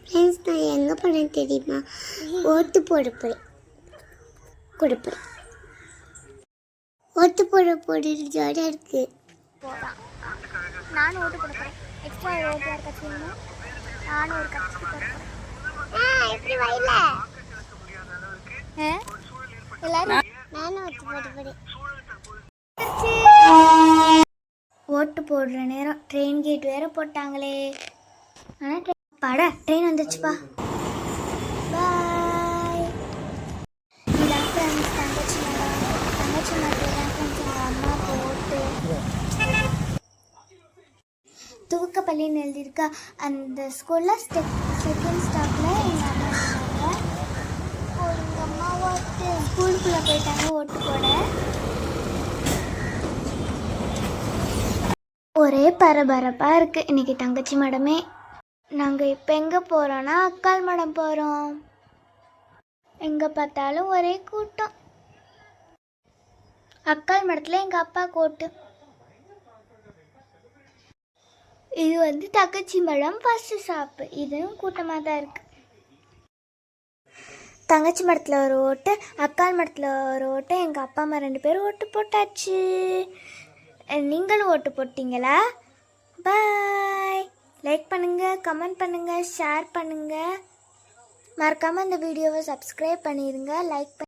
Friends நான் எங்கே போனேன்னு தெரியுமா? ஓட்டு போட போகிறேன். கொடுப்பேன். ஓட்டு போட ஜாலியாக இருக்குது. போகிறான். நானும் ஓட்டு போட போகிறேன். எக்ஸ்ட்ரா ஓட்டு யார் கட்சி வேணும்? நானும் ஒரு கட்சிக்கு போகிறேன். எப்படி வயல எல்லாரும் நானும் ஓட்டு போட போகிறேன். ஓட்டு போடுற நேரம் ட்ரெயின் கேட் வேற போட்டாங்களே. ஆனால் படா ட்ரெயின் வந்துச்சுப்பா. பாய். இதான் ஃப்ரெண்ட்ஸ் தங்கச்சி மட்டும் தான் ஃப்ரெண்ட்ஸ் எங்கள் அம்மாவுக்கு ஓட்டு. துவக்கப்பள்ளின்னு எழுதியிருக்கா அந்த ஸ்கூலில் செகண்ட் ஸ்டாப்பில் எங்கள் அம்மா இருந்தாங்க. எங்கள் அம்மா ஓட்டு ஸ்கூலுக்குள்ளே போயிட்டாங்க ஓட்டு போட. ஒரே பரபரப்பாக இருக்குது இன்றைக்கி தங்கச்சி மடமே. நாங்கள் இப்போ எங்கே போகிறோன்னா அக்கால் மடம் போகிறோம். எங்கே பார்த்தாலும் ஒரே கூட்டம். அக்கால் மடத்தில் எங்கள் அப்பா கோட்டு. இது தங்கச்சி மடம் ஃபஸ்ட்டு ஷாப்பு. இதுவும் கூட்டமாக தான் இருக்குது. தங்கச்சி மடத்தில் ஒரு ஓட்டு, அக்கால் மடத்தில் ஒரு ஓட்டு. எங்கள் அப்பா அம்மா 2 பேரும் ஓட்டு போட்டாச்சு. நீங்களும் ஓட்டு போட்டிங்களா? பாய். லைக் பண்ணுங்கள், கமெண்ட் பண்ணுங்கள், ஷேர் பண்ணுங்கள். மறக்காமல் இந்த வீடியோவை சப்ஸ்கிரைப் பண்ணிடுங்க. லைக்